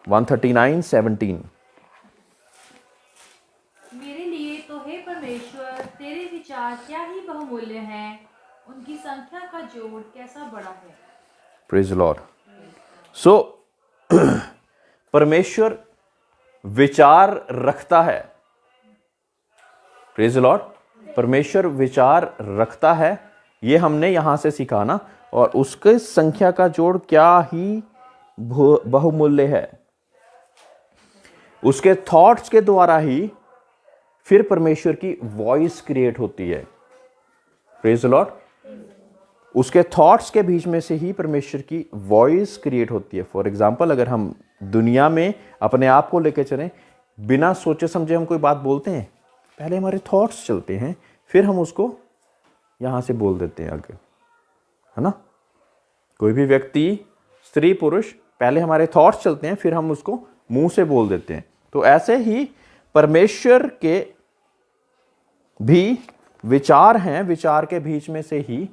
139:17। मेरे लिए तो हे परमेश्वर तेरे विचार क्या ही बहुमूल्य हैं, उनकी संख्या का जोड़ कैसा बड़ा है। Praise the Lord. सो परमेश्वर विचार रखता है। Praise the Lord. परमेश्वर विचार रखता है, ये हमने यहां से सीखा ना। और उसके संख्या का जोड़ क्या ही बहुमूल्य है। उसके थॉट्स के द्वारा ही फिर परमेश्वर की वॉइस क्रिएट होती है। Praise the Lord. उसके थॉट्स के बीच में से ही परमेश्वर की वॉइस क्रिएट होती है। फॉर एग्जाम्पल, अगर हम दुनिया में अपने आप को लेकर चलें, बिना सोचे समझे हम कोई बात बोलते हैं, पहले हमारे थॉट्स चलते हैं, फिर हम उसको यहां से बोल देते हैं आगे, है ना। कोई भी व्यक्ति, स्त्री पुरुष, पहले हमारे थॉट्स चलते हैं, फिर हम उसको मुंह से बोल देते हैं। तो ऐसे ही परमेश्वर के भी विचार हैं, विचार के बीच में से ही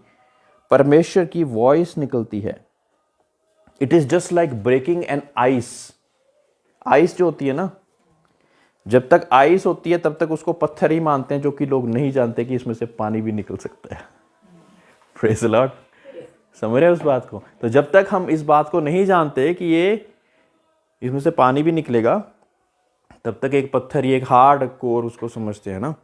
परमेश्वर की वॉइस निकलती है। It is just like breaking an ice. Ice जो होती है ना, जब तक आइस होती है तब तक उसको पत्थर ही मानते हैं, जो कि लोग नहीं जानते कि इसमें से पानी भी निकल सकता है। Praise the Lord. समझ रहे हैं उस बात को। तो जब तक हम इस बात को नहीं जानते कि ये इसमें से पानी भी निकलेगा, तब तक एक पत्थर, ये एक हार्ड कोर उसको समझते हैं ना,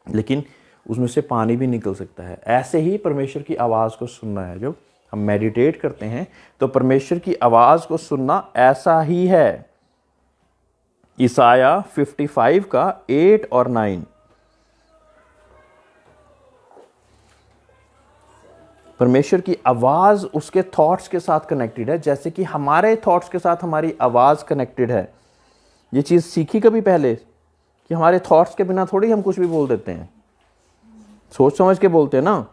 लेकिन उसमें से पानी भी निकल सकता है। ऐसे ही परमेश्वर की आवाज़ को सुनना है। जब हम मेडिटेट करते हैं तो परमेश्वर की आवाज़ को सुनना ऐसा ही है। ईसाया 55 का 8 और 9। परमेश्वर की आवाज़ उसके थॉट्स के साथ कनेक्टेड है, जैसे कि हमारे थॉट्स के साथ हमारी आवाज़ कनेक्टेड है। ये चीज़ सीखी कभी पहले कि हमारे थॉट्स के बिना थोड़ी हम कुछ भी बोल देते हैं, सोच समझ के बोलते हैं ना।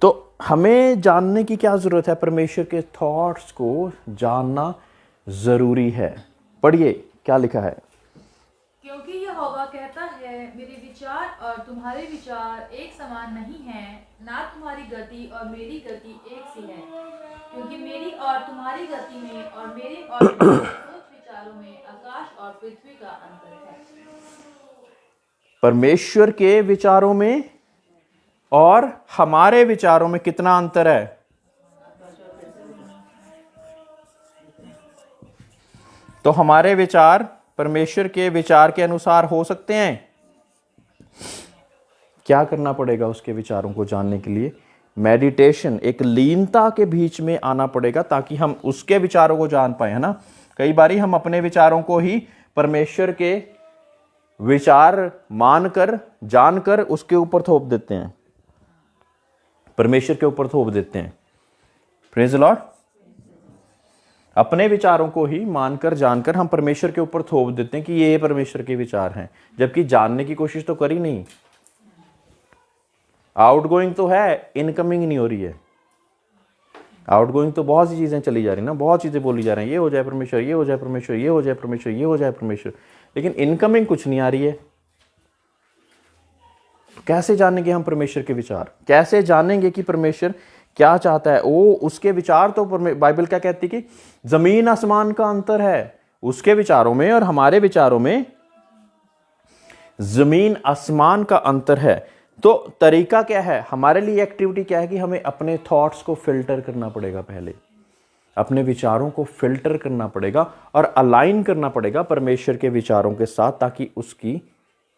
तो हमें जानने की क्या जरूरत है, परमेश्वर के थॉट्स को जानना जरूरी है। पढ़िए क्या लिखा है। क्योंकि यहोवा कहता है, मेरे विचार और तुम्हारे विचार एक समान नहीं हैं, ना तुम्हारी गति और मेरी गति एक सी है। क्योंकि मेरी और तुम्हारी गति में और मेरे और तुम्हारे सोच विचारों में आकाश और पृथ्वी का अंतर है। परमेश्वर के विचारों में और हमारे विचारों में कितना अंतर है? तो हमारे विचार परमेश्वर के विचार के अनुसार हो सकते हैं। क्या करना पड़ेगा उसके विचारों को जानने के लिए? मेडिटेशन, एक लीनता के बीच में आना पड़ेगा ताकि हम उसके विचारों को जान पाए, है ना। कई बारी हम अपने विचारों को ही परमेश्वर के विचार मानकर, जानकर उसके ऊपर थोप देते हैं, परमेश्वर के ऊपर थोप देते हैं। Praise the Lord. अपने विचारों को ही मानकर, जानकर हम परमेश्वर के ऊपर थोप देते हैं कि ये परमेश्वर के विचार हैं, जबकि जानने की कोशिश तो करी नहीं। आउटगोइंग तो है, इनकमिंग नहीं हो रही है। आउटगोइंग तो बहुत सी चीजें चली जा रही ना, बहुत चीजें बोली जा रही हैं, ये हो जाए परमेश्वर, ये हो जाए परमेश्वर, ये हो जाए परमेश्वर, ये हो जाए परमेश्वर, लेकिन इनकमिंग कुछ नहीं आ रही है। कैसे जानेंगे हम परमेश्वर के विचार? कैसे जानेंगे कि परमेश्वर क्या चाहता है? वो उसके विचार तो बाइबल क्या कहती है कि जमीन आसमान का अंतर है उसके विचारों में और हमारे विचारों में, जमीन आसमान का अंतर है। तो तरीका क्या है हमारे लिए? एक्टिविटी क्या है कि हमें अपने थॉट्स को फिल्टर करना पड़ेगा, पहले अपने विचारों को फिल्टर करना पड़ेगा और अलाइन करना पड़ेगा परमेश्वर के विचारों के साथ, ताकि उसकी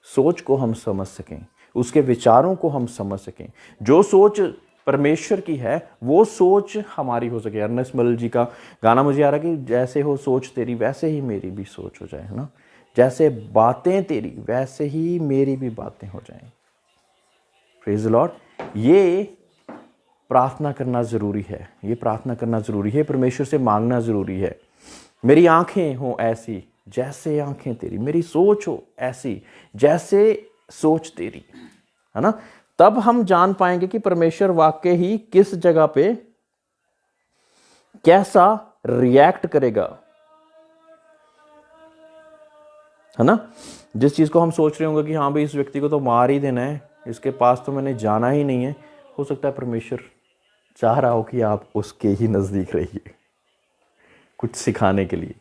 सोच को हम समझ सकें, उसके विचारों को हम समझ सकें। जो सोच परमेश्वर की है वो सोच हमारी हो सके। अर्नेस्ट मल जी का गाना मुझे आ रहा कि जैसे हो सोच तेरी वैसे ही मेरी भी सोच हो जाए, है ना, जैसे बातें तेरी वैसे ही मेरी भी बातें हो जाएं। Praise the Lord. ये प्रार्थना करना ज़रूरी है, ये प्रार्थना करना ज़रूरी है, परमेश्वर से मांगना ज़रूरी है। मेरी आंखें हो ऐसी जैसे आंखें तेरी, मेरी सोच हो ऐसी जैसे सोच तेरी, है ना। तब हम जान पाएंगे कि परमेश्वर वाकई ही किस जगह पे कैसा रिएक्ट करेगा, है ना। जिस चीज़ को हम सोच रहे होंगे कि हाँ भाई इस व्यक्ति को तो मार ही देना है, इसके पास तो मैंने जाना ही नहीं है, हो सकता है परमेश्वर चाह रहा हो कि आप उसके ही नज़दीक रहिए कुछ सिखाने के लिए।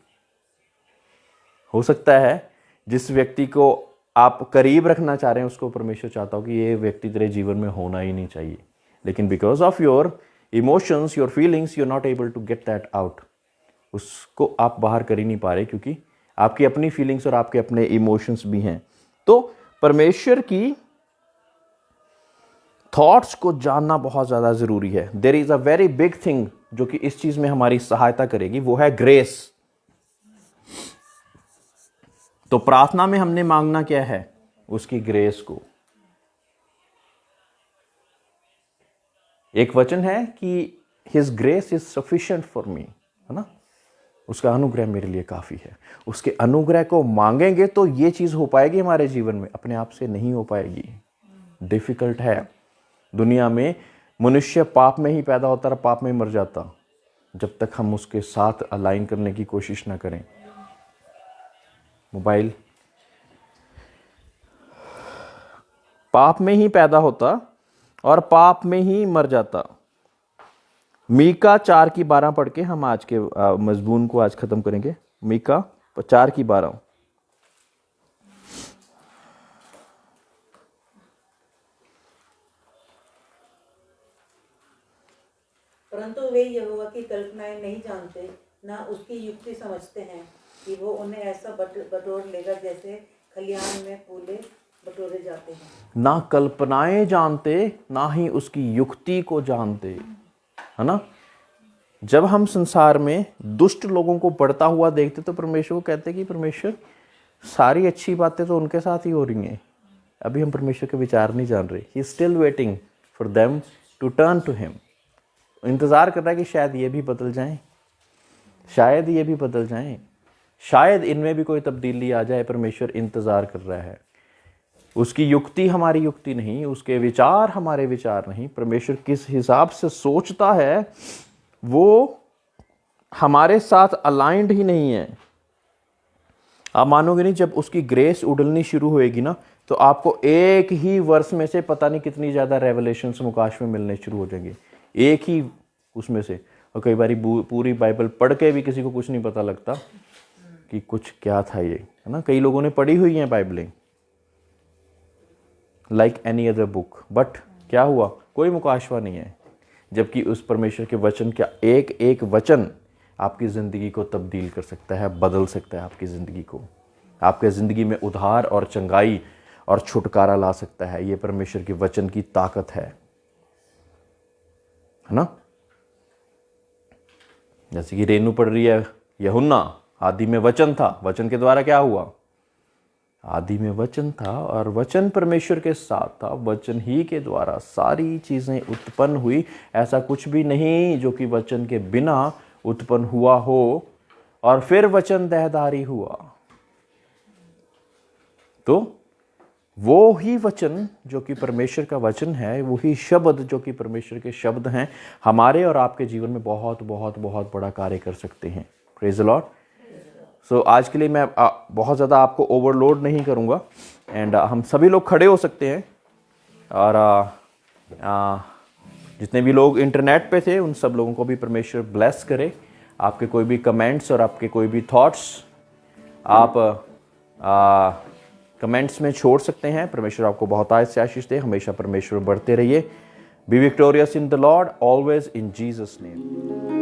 हो सकता है जिस व्यक्ति को आप करीब रखना चाह रहे हैं उसको परमेश्वर चाहता हो कि ये व्यक्ति तेरे जीवन में होना ही नहीं चाहिए, लेकिन because of your emotions, your feelings, you are not able to get that out. उसको आप बाहर कर ही नहीं पा रहे क्योंकि आपकी अपनी फीलिंग्स और आपके अपने इमोशंस भी हैं। तो परमेश्वर की थॉट्स को जानना बहुत ज़्यादा ज़रूरी है। There is a very big thing जो कि इस चीज़ में हमारी सहायता करेगी, वो है ग्रेस। तो प्रार्थना में हमने मांगना क्या है? उसकी ग्रेस को। एक वचन है कि his grace is sufficient for me, है ना, उसका अनुग्रह मेरे लिए काफ़ी है। उसके अनुग्रह को मांगेंगे तो ये चीज़ हो पाएगी हमारे जीवन में, अपने आप से नहीं हो पाएगी। डिफ़िकल्ट है। दुनिया में मनुष्य पाप में ही पैदा होता और पाप में ही मर जाता जब तक हम उसके साथ अलाइन करने की कोशिश ना करें। मोबाइल पाप में ही पैदा होता और पाप में ही मर जाता। मीका 4:12 पढ़ के हम आज के मजमून को आज खत्म करेंगे। मीका 4:12। परंतु वे यहोवा की कल्पनाएं नहीं जानते, ना उसकी युक्ति समझते हैं कि वो उन्हें ऐसा बटोर लेगा जैसे खलिहान में फूले बटोरे जाते हैं। ना कल्पनाएं जानते, ना ही उसकी युक्ति को जानते, है ना। जब हम संसार में दुष्ट लोगों को बढ़ता हुआ देखते तो परमेश्वर को कहते कि परमेश्वर सारी अच्छी बातें तो उनके साथ ही हो रही हैं, अभी हम परमेश्वर के विचार नहीं जान रहे। He is still waiting for them to turn to him. इंतज़ार कर रहा है कि शायद ये भी बदल जाएं, शायद ये भी बदल जाएं, शायद इनमें भी कोई तब्दीली आ जाए। परमेश्वर इंतज़ार कर रहा है। उसकी युक्ति हमारी युक्ति नहीं, उसके विचार हमारे विचार नहीं। परमेश्वर किस हिसाब से सोचता है वो हमारे साथ अलाइंड ही नहीं है। आप मानोगे नहीं, जब उसकी ग्रेस उड़लनी शुरू होएगी ना तो आपको एक ही वर्ष में से पता नहीं कितनी ज़्यादा रेवलेशंस मुकाश में मिलने शुरू हो जाएंगे, एक ही उसमें से। और कई बार पूरी बाइबल पढ़ के भी किसी को कुछ नहीं पता लगता कि कुछ क्या था ये, है ना। कई लोगों ने पढ़ी हुई हैं बाइबलें like any other book, but क्या हुआ, कोई मुकाशवा नहीं है। जबकि उस परमेश्वर के वचन का एक एक वचन आपकी ज़िंदगी को तब्दील कर सकता है, बदल सकता है आपकी ज़िंदगी को, आपके ज़िंदगी में उद्धार और चंगाई और छुटकारा ला सकता है। ये परमेश्वर के वचन की ताकत है ना। जैसे कि रेनू पढ़ रही है यूहन्ना, आदि में वचन था, वचन के द्वारा क्या हुआ, आदि में वचन था और वचन परमेश्वर के साथ था, वचन ही के द्वारा सारी चीज़ें उत्पन्न हुई। ऐसा कुछ भी नहीं जो कि वचन के बिना उत्पन्न हुआ हो। और फिर वचन देहधारी हुआ। तो वो ही वचन जो कि परमेश्वर का वचन है, वही शब्द जो कि परमेश्वर के शब्द हैं, हमारे और आपके जीवन में बहुत बहुत बहुत बड़ा कार्य कर सकते हैं। Praise the Lord. सो आज के लिए मैं बहुत ज़्यादा आपको ओवरलोड नहीं करूँगा एंड हम सभी लोग खड़े हो सकते हैं। और जितने भी लोग इंटरनेट पे थे उन सब लोगों को भी परमेश्वर ब्लेस करे। आपके कोई भी कमेंट्स और आपके कोई भी थॉट्स आप कमेंट्स में छोड़ सकते हैं। परमेश्वर आपको बहुत से आशीष दे। हमेशा परमेश्वर बढ़ते रहिए। B victorious in the Lord always in Jesus name.